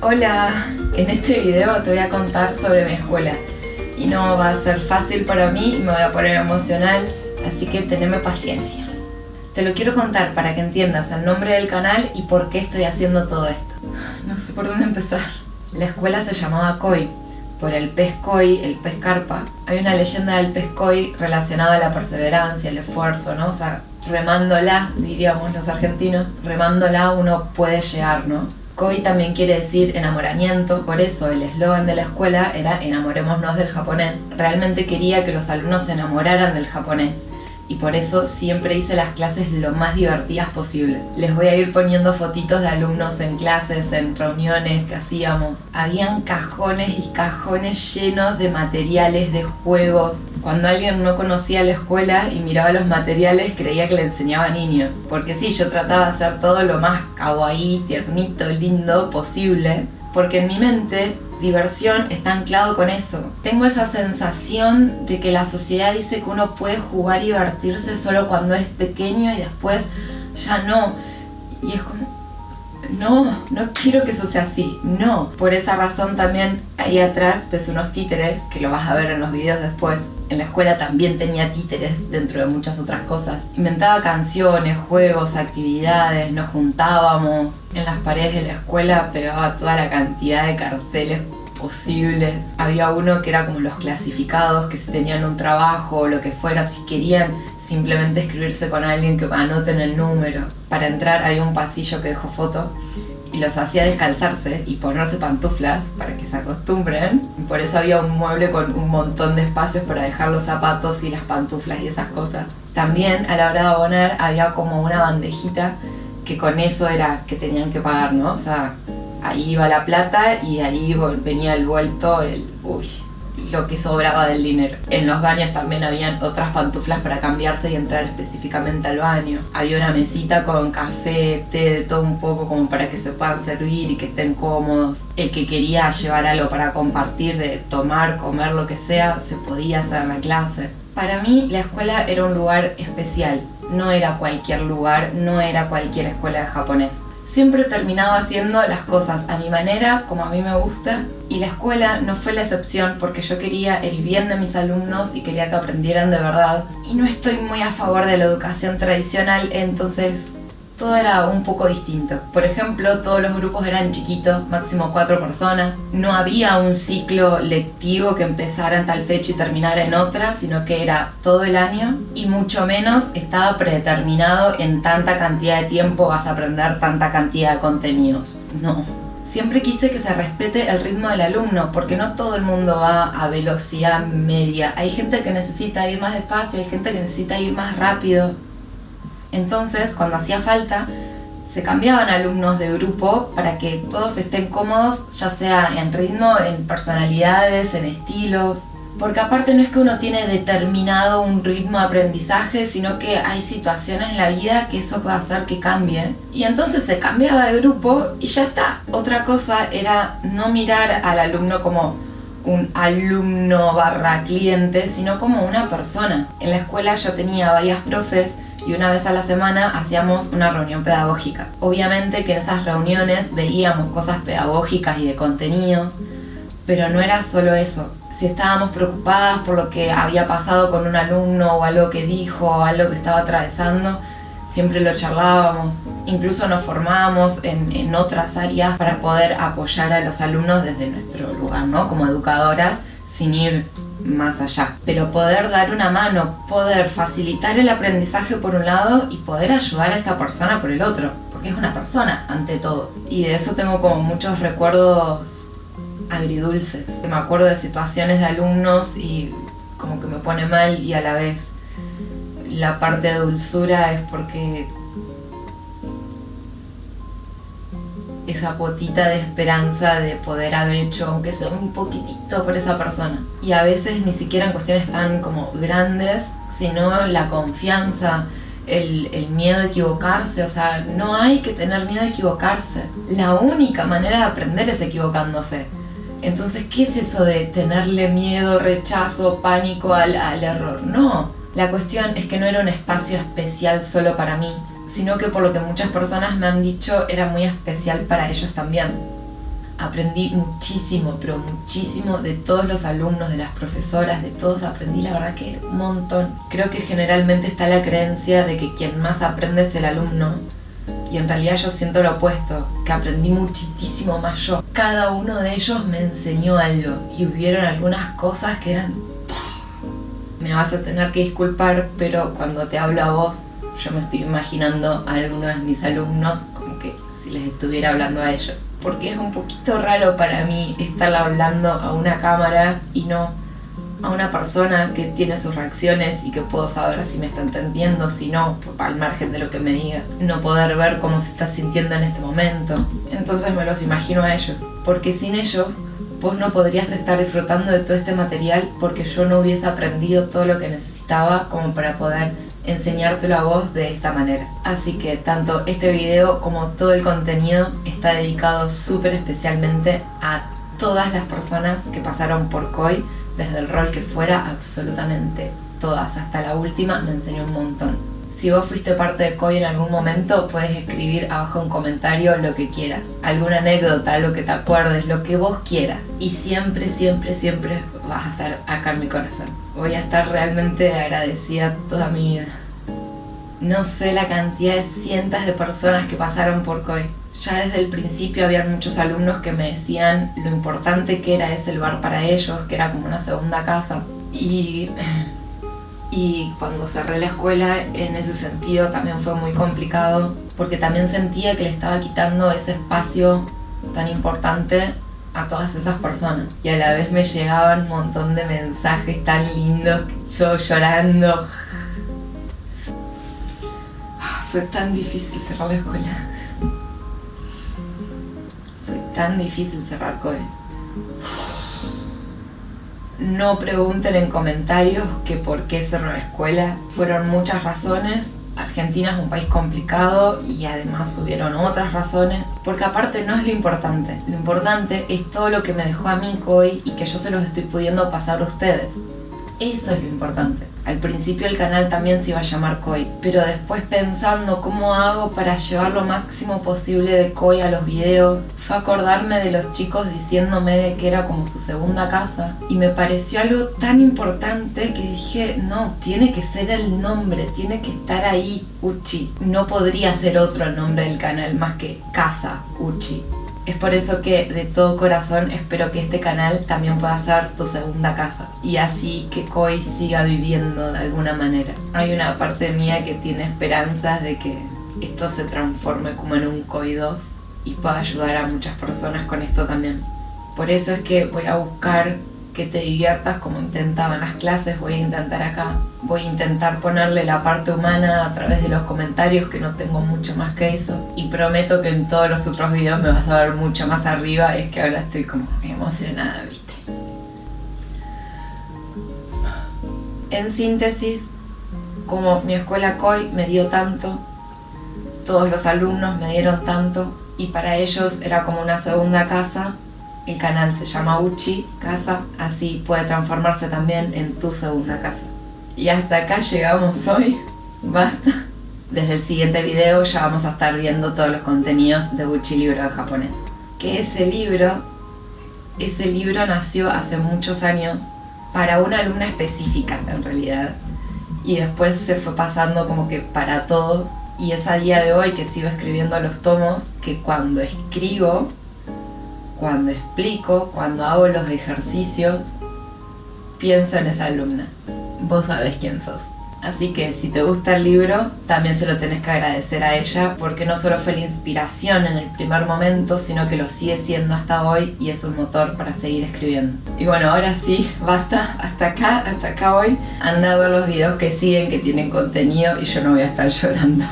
Hola, en este video te voy a contar sobre mi escuela y no va a ser fácil para mí y me voy a poner emocional, así que teneme paciencia. Te lo quiero contar para que entiendas el nombre del canal y por qué estoy haciendo todo esto. No sé por dónde empezar. La escuela se llamaba Koi, por el pez koi, el pez carpa. Hay una leyenda del pez koi relacionada a la perseverancia, el esfuerzo, ¿no? O sea, remándola, diríamos los argentinos, remándola uno puede llegar, ¿no? Koi también quiere decir enamoramiento, por eso el eslogan de la escuela era enamorémonos del japonés. Realmente quería que los alumnos se enamoraran del japonés y por eso siempre hice las clases lo más divertidas posibles. Les voy a ir poniendo fotitos de alumnos en clases, en reuniones que hacíamos. Habían cajones y cajones llenos de materiales, de juegos. Cuando alguien no conocía la escuela y miraba los materiales creía que le enseñaba a niños. Porque sí, yo trataba de hacer todo lo más kawaii, tiernito, lindo posible. Porque en mi mente diversión está anclado con eso. Tengo esa sensación de que la sociedad dice que uno puede jugar y divertirse solo cuando es pequeño y después ya no. Y es como, no quiero que eso sea así, no. Por esa razón también ahí atrás ves unos títeres, que lo vas a ver en los videos después. En la escuela también tenía títeres dentro de muchas otras cosas. Inventaba canciones, juegos, actividades, nos juntábamos. En las paredes de la escuela pegaba toda la cantidad de carteles posibles. Había uno que era como los clasificados, que si tenían un trabajo o lo que fuera, si querían simplemente escribirse con alguien que anoten el número. Para entrar había un pasillo que dejó foto y los hacía descalzarse y ponerse pantuflas para que se acostumbren. Y por eso había un mueble con un montón de espacios para dejar los zapatos y las pantuflas y esas cosas. También a la hora de abonar había como una bandejita que con eso era que tenían que pagar, ¿no? O sea, ahí iba la plata y ahí venía el vuelto, lo que sobraba del dinero. En los baños también habían otras pantuflas para cambiarse y entrar específicamente al baño. Había una mesita con café, té, de todo un poco como para que se puedan servir y que estén cómodos. El que quería llevar algo para compartir, de tomar, comer, lo que sea, se podía hacer en la clase. Para mí la escuela era un lugar especial. No era cualquier lugar, no era cualquier escuela de japonés. Siempre terminaba haciendo las cosas a mi manera, como a mí me gusta, y la escuela no fue la excepción porque yo quería el bien de mis alumnos y quería que aprendieran de verdad. Y no estoy muy a favor de la educación tradicional, entonces todo era un poco distinto. Por ejemplo, todos los grupos eran chiquitos, máximo 4 personas. No había un ciclo lectivo que empezara en tal fecha y terminara en otra, sino que era todo el año y mucho menos estaba predeterminado en tanta cantidad de tiempo vas a aprender tanta cantidad de contenidos. No. Siempre quise que se respete el ritmo del alumno, porque no todo el mundo va a velocidad media. Hay gente que necesita ir más despacio, hay gente que necesita ir más rápido. Entonces, cuando hacía falta, se cambiaban alumnos de grupo para que todos estén cómodos, ya sea en ritmo, en personalidades, en estilos. Porque aparte no es que uno tiene determinado un ritmo de aprendizaje, sino que hay situaciones en la vida que eso puede hacer que cambie. Y entonces se cambiaba de grupo y ya está. Otra cosa era no mirar al alumno como un alumno / cliente, sino como una persona. En la escuela yo tenía varias profes y una vez a la semana hacíamos una reunión pedagógica. Obviamente que en esas reuniones veíamos cosas pedagógicas y de contenidos, pero no era solo eso. Si estábamos preocupadas por lo que había pasado con un alumno o algo que dijo o algo que estaba atravesando, siempre lo charlábamos. Incluso nos formábamos en otras áreas para poder apoyar a los alumnos desde nuestro lugar, ¿no? Como educadoras, sin ir más allá. Pero poder dar una mano, poder facilitar el aprendizaje por un lado y poder ayudar a esa persona por el otro, porque es una persona ante todo. Y de eso tengo como muchos recuerdos agridulces. Me acuerdo de situaciones de alumnos y como que me pone mal, y a la vez la parte de dulzura es porque esa cuotita de esperanza de poder haber hecho aunque sea un poquitito por esa persona. Y a veces ni siquiera en cuestiones tan como grandes, sino la confianza, el miedo de equivocarse. O sea, no hay que tener miedo de equivocarse. La única manera de aprender es equivocándose. Entonces, ¿qué es eso de tenerle miedo, rechazo, pánico al error? No. La cuestión es que no era un espacio especial solo para mí, sino que por lo que muchas personas me han dicho, era muy especial para ellos también. Aprendí muchísimo, pero muchísimo de todos los alumnos, de las profesoras, de todos aprendí, la verdad que un montón. Creo que generalmente está la creencia de que quien más aprende es el alumno, y en realidad yo siento lo opuesto, que aprendí muchísimo más yo. Cada uno de ellos me enseñó algo, y hubieron algunas cosas que eran... Me vas a tener que disculpar, pero cuando te hablo a vos, yo me estoy imaginando a algunos de mis alumnos como que si les estuviera hablando a ellos. Porque es un poquito raro para mí estar hablando a una cámara y no a una persona que tiene sus reacciones y que puedo saber si me está entendiendo, si no, al margen de lo que me diga. No poder ver cómo se está sintiendo en este momento. Entonces me los imagino a ellos. Porque sin ellos, vos no podrías estar disfrutando de todo este material porque yo no hubiese aprendido todo lo que necesitaba como para poder enseñártelo a vos de esta manera. Así que tanto este video como todo el contenido está dedicado súper especialmente a todas las personas que pasaron por COI, desde el rol que fuera, absolutamente todas, hasta la última me enseñó un montón. Si vos fuiste parte de COI en algún momento, puedes escribir abajo un comentario lo que quieras, alguna anécdota, lo que te acuerdes, lo que vos quieras, y siempre, siempre, siempre vas a estar acá en mi corazón. Voy a estar realmente agradecida toda mi vida. No sé la cantidad de cientos de personas que pasaron por COI. Ya desde el principio había muchos alumnos que me decían lo importante que era ese lugar para ellos, que era como una segunda casa. Y cuando cerré la escuela, en ese sentido también fue muy complicado, porque también sentía que le estaba quitando ese espacio tan importante a todas esas personas. Y a la vez me llegaban un montón de mensajes tan lindos, yo llorando. Fue tan difícil cerrar la escuela. Fue tan difícil cerrar COE. No pregunten en comentarios que por qué cerró la escuela. Fueron muchas razones. Argentina es un país complicado y además hubieron otras razones. Porque aparte no es lo importante. Lo importante es todo lo que me dejó a mí COI y que yo se los estoy pudiendo pasar a ustedes. Eso es lo importante. Al principio el canal también se iba a llamar COI, pero después pensando cómo hago para llevar lo máximo posible de COI a los videos, fue acordarme de los chicos diciéndome de que era como su segunda casa, y me pareció algo tan importante que dije, no, tiene que ser el nombre, tiene que estar ahí, Uchi. No podría ser otro el nombre del canal más que Casa Uchi. Es por eso que de todo corazón espero que este canal también pueda ser tu segunda casa y así que COI siga viviendo de alguna manera. Hay una parte mía que tiene esperanzas de que esto se transforme como en un COI 2 y pueda ayudar a muchas personas con esto también. Por eso es que voy a buscar que te diviertas como intentaba en las clases, voy a intentar acá. Voy a intentar ponerle la parte humana a través de los comentarios, que no tengo mucho más que eso. Y prometo que en todos los otros videos me vas a ver mucho más arriba, y es que ahora estoy como emocionada, ¿viste? En síntesis, como mi escuela COI me dio tanto, todos los alumnos me dieron tanto, y para ellos era como una segunda casa. El canal se llama Uchi Casa, así puede transformarse también en tu segunda casa. Y hasta acá llegamos hoy, basta. Desde el siguiente video ya vamos a estar viendo todos los contenidos de Uchi Libro de Japonés. Que ese libro nació hace muchos años para una alumna específica en realidad. Y después se fue pasando como que para todos. Y es a día de hoy que sigo escribiendo los tomos, que cuando escribo, cuando explico, cuando hago los ejercicios, pienso en esa alumna. Vos sabés quién sos. Así que si te gusta el libro, también se lo tenés que agradecer a ella, porque no solo fue la inspiración en el primer momento, sino que lo sigue siendo hasta hoy y es un motor para seguir escribiendo. Y bueno, ahora sí, basta, hasta acá hoy. Anda a ver los videos que siguen, que tienen contenido, y yo no voy a estar llorando.